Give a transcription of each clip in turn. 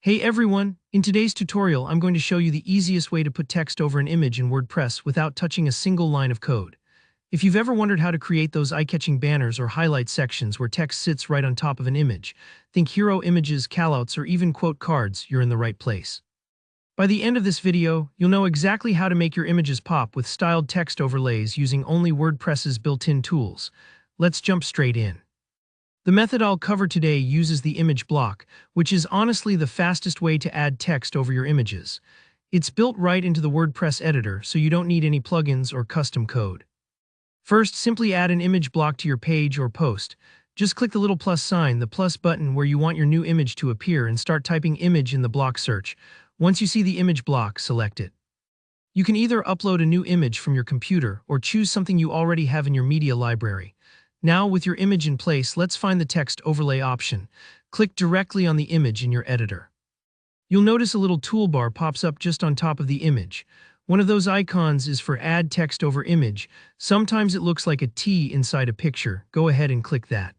Hey everyone, in today's tutorial I'm going to show you the easiest way to put text over an image in WordPress without touching a single line of code. If you've ever wondered how to create those eye-catching banners or highlight sections where text sits right on top of an image, think hero images, callouts, or even quote cards, you're in the right place. By the end of this video, you'll know exactly how to make your images pop with styled text overlays using only WordPress's built-in tools. Let's jump straight in. The method I'll cover today uses the image block, which is honestly the fastest way to add text over your images. It's built right into the WordPress editor, so you don't need any plugins or custom code. First, simply add an image block to your page or post. Just click the little plus sign, the plus button where you want your new image to appear, and start typing image in the block search. Once you see the image block, select it. You can either upload a new image from your computer or choose something you already have in your media library. Now, with your image in place, let's find the text overlay option. Click directly on the image in your editor. You'll notice a little toolbar pops up just on top of the image. One of those icons is for Add Text Over Image. Sometimes it looks like a T inside a picture. Go ahead and click that.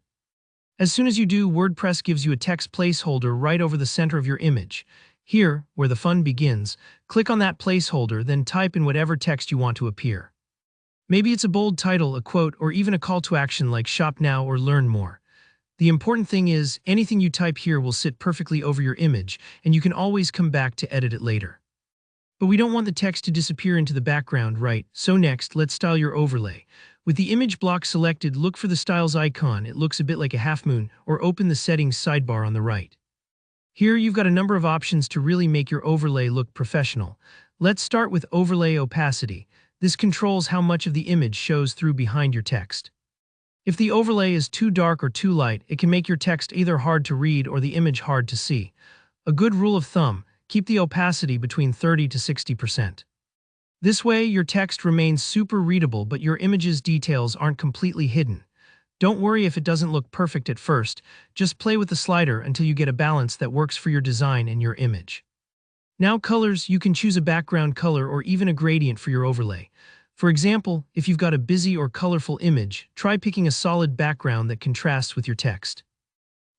As soon as you do, WordPress gives you a text placeholder right over the center of your image. Here, where the fun begins, click on that placeholder, then type in whatever text you want to appear. Maybe it's a bold title, a quote, or even a call to action like shop now or learn more. The important thing is, anything you type here will sit perfectly over your image, and you can always come back to edit it later. But we don't want the text to disappear into the background, right? So next, let's style your overlay. With the image block selected, look for the styles icon. It looks a bit like a half moon, or open the settings sidebar on the right. Here you've got a number of options to really make your overlay look professional. Let's start with overlay opacity. This controls how much of the image shows through behind your text. If the overlay is too dark or too light, it can make your text either hard to read or the image hard to see. A good rule of thumb, keep the opacity between 30 to 60%. This way, your text remains super readable, but your image's details aren't completely hidden. Don't worry if it doesn't look perfect at first, just play with the slider until you get a balance that works for your design and your image. Now colors, you can choose a background color or even a gradient for your overlay. For example, if you've got a busy or colorful image, try picking a solid background that contrasts with your text.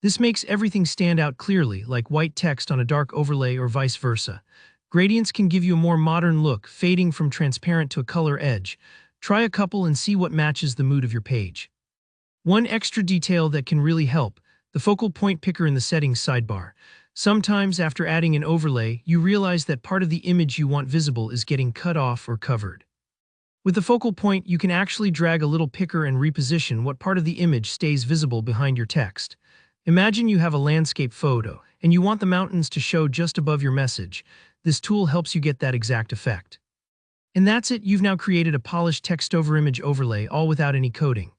This makes everything stand out clearly, like white text on a dark overlay or vice versa. Gradients can give you a more modern look, fading from transparent to a color edge. Try a couple and see what matches the mood of your page. One extra detail that can really help, the focal point picker in the settings sidebar. Sometimes, after adding an overlay, you realize that part of the image you want visible is getting cut off or covered. With the focal point, you can actually drag a little picker and reposition what part of the image stays visible behind your text. Imagine you have a landscape photo, and you want the mountains to show just above your message. This tool helps you get that exact effect. And that's it, you've now created a polished text over image overlay, all without any coding.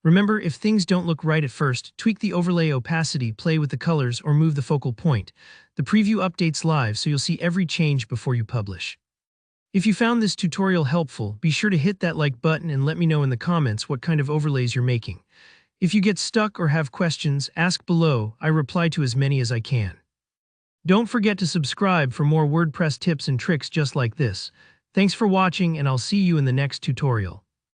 Remember, if things don't look right at first, tweak the overlay opacity, play with the colors, or move the focal point. The preview updates live, so you'll see every change before you publish. If you found this tutorial helpful, be sure to hit that like button and let me know in the comments what kind of overlays you're making. If you get stuck or have questions, ask below. I reply to as many as I can. Don't forget to subscribe for more WordPress tips and tricks just like this. Thanks for watching, and I'll see you in the next tutorial.